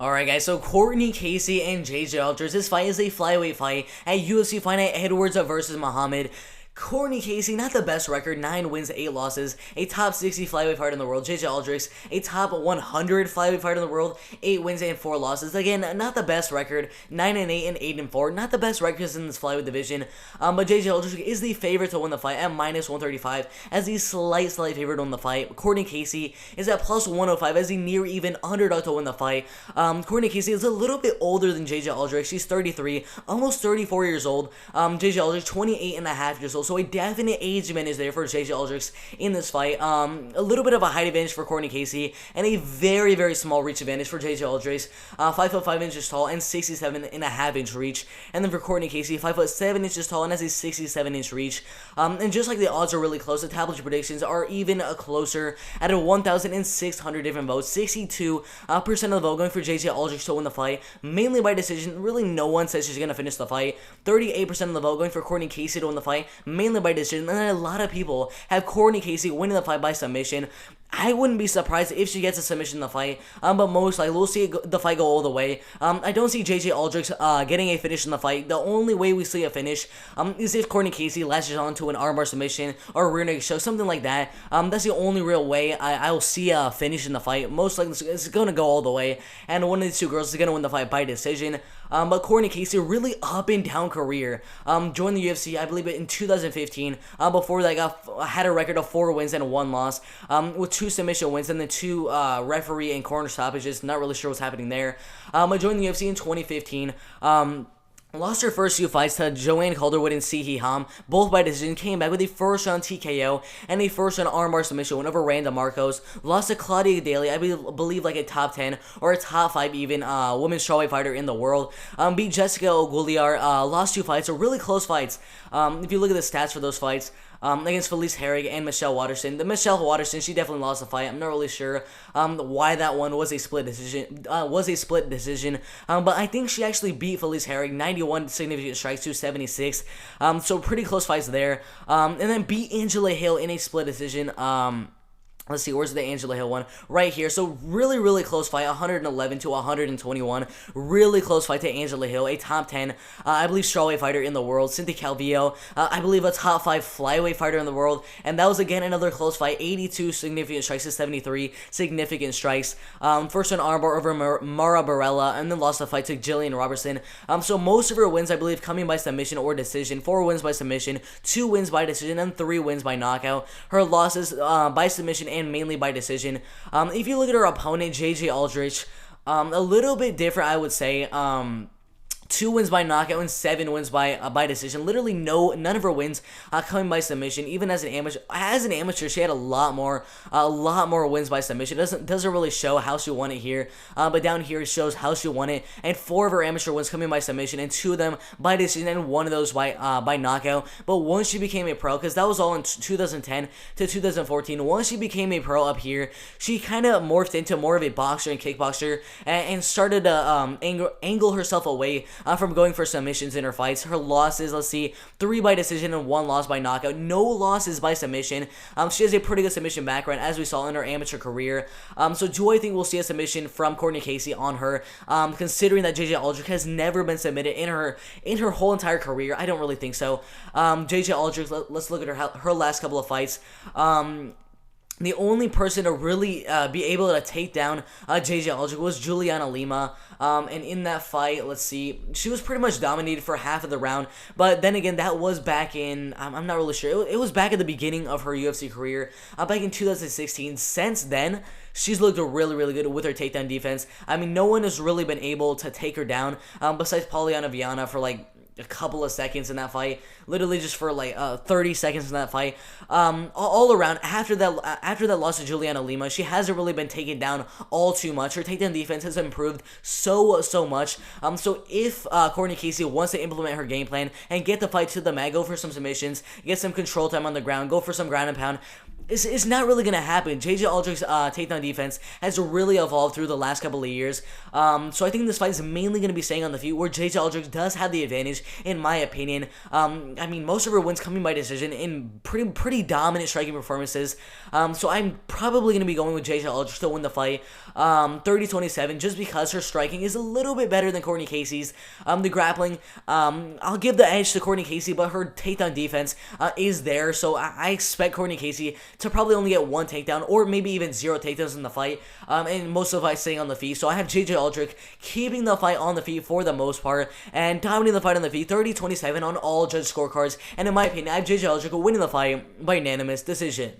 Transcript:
Alright guys, so Cortney, Casey, and JJ Aldrich. This fight is a flyweight fight at UFC Fight Night Edwards versus Muhammad. Cortney Casey, not the best record, 9 wins, 8 losses, a top 60 flyweight fighter in the world. JJ Aldrich, a top 100 flyweight fighter in the world, 8 wins and 4 losses. Again, not the best record, 9-8 and 8-4, not the best records in this flyweight division. But JJ Aldrich is the favorite to win the fight at -135 as the slight favorite to win the fight. Cortney Casey is at +105 as the near even underdog to win the fight. Cortney Casey is a little bit older than JJ Aldrich. She's 33, almost 34 years old. JJ Aldrich, 28 and a half years old. So a definite age advantage there for JJ Aldrich in this fight. A little bit of a height advantage for Cortney Casey, and a very, very small reach advantage for JJ Aldrich. 5'5" inches tall and 67.5" reach. And then for Cortney Casey, 5'7" inches tall and has a 67" reach. And just like the odds are really close, the tablet predictions are even closer at 1,600 different votes. 62% of the vote going for JJ Aldrich to win the fight, mainly by decision. Really, no one says she's gonna finish the fight. 38% of the vote going for Cortney Casey to win the fight, mainly by decision, and then a lot of people have Cortney Casey winning the fight by submission. I wouldn't be surprised if she gets a submission in the fight, but most likely we'll see the fight go all the way. I don't see JJ Aldrich getting a finish in the fight. The only way we see a finish is if Cortney Casey latches on to an armbar submission or a rear naked choke, something like that. That's the only real way I will see a finish in the fight. Most likely it's going to go all the way, and one of these two girls is going to win the fight by decision. But Cortney Casey, really up and down career. Joined the UFC, I believe, in 2015. Before that, had a record of 4 wins and 1 loss, with 2 submission wins and then 2 referee and corner stoppages. Not really sure what's happening there. I joined the UFC in 2015. Lost her first few fights to Joanne Calderwood and Sihi Ham, both by decision. Came back with a first-round TKO and a first-round armbar submission win over Randa Marcos. Lost to Claudia Daly, I believe like a top 10 or a top 5 even women's strawweight fighter in the world. Beat Jessica Oguliar. Lost 2 fights, so really close fights. If you look at the stats for those fights, against Felice Herrig and Michelle Waterson. The Michelle Waterson, she definitely lost the fight. I'm not really sure why that one was a split decision. But I think she actually beat Felice Herrig 91 significant strikes to 76. So pretty close fights there. And then beat Angela Hill in a split decision. Let's see, where's the Angela Hill one? Right here. So really, really close fight, 111 to 121. Really close fight to Angela Hill, a top 10, I believe, strawweight fighter in the world. Cynthia Calvillo, I believe, a top 5 flyweight fighter in the world. And that was, again, another close fight, 82 significant strikes to 73 significant strikes. First an armbar over Mara Barella, and then lost the fight to Jillian Robertson. So most of her wins, I believe, coming by submission or decision. 4 wins by submission, 2 wins by decision, and 3 wins by knockout. Her losses by submission and mainly by decision. If you look at her opponent, JJ Aldrich, a little bit different, I would say. 2 wins by knockout and 7 wins by decision. Literally none of her wins coming by submission. Even as an amateur, she had a lot more wins by submission. Doesn't really show how she won it here, but down here it shows how she won it. And 4 of her amateur wins coming by submission, and 2 of them by decision, and 1 of those by knockout. But once she became a pro, because that was all in 2010 to 2014. Once she became a pro up here, she kind of morphed into more of a boxer and kickboxer, and started to angle herself away from going for submissions in her fights. Her losses, let's see, 3 by decision and 1 loss by knockout. No losses by submission. She has a pretty good submission background, as we saw in her amateur career. So do I think we'll see a submission from Cortney Casey on her? Considering that JJ Aldrich has never been submitted in her whole entire career, I don't really think so. JJ Aldrich, let's look at her last couple of fights. The only person to really be able to take down JJ Aldrich was Juliana Lima. And in that fight, let's see, she was pretty much dominated for half of the round. But then again, that was back in, I'm not really sure. It was back at the beginning of her UFC career, back in 2016. Since then, she's looked really, really good with her takedown defense. I mean, no one has really been able to take her down besides Polyana Viana for like a couple of seconds in that fight, literally just for like 30 seconds in that fight. All around, after that loss to Juliana Lima, she hasn't really been taken down all too much. Her takedown defense has improved so much. So if Cortney Casey wants to implement her game plan and get the fight to the mat, go for some submissions, get some control time on the ground, go for some ground and pound, It's not really going to happen. JJ Aldrich's takedown defense has really evolved through the last couple of years. So I think this fight is mainly going to be staying on the feet, where JJ Aldrich does have the advantage, in my opinion. I mean, most of her wins coming by decision in pretty dominant striking performances. So I'm probably going to be going with JJ Aldrich to win the fight 30-27, just because her striking is a little bit better than Cortney Casey's. The grappling, I'll give the edge to Cortney Casey, but her takedown defense is there. So I expect Cortney Casey to probably only get one takedown, or maybe even 0 takedowns in the fight, and most of the fight staying on the feet. So I have JJ Aldrich keeping the fight on the feet for the most part, and dominating the fight on the feet 30-27 on all judge scorecards, and in my opinion, I have JJ Aldrich winning the fight by unanimous decision.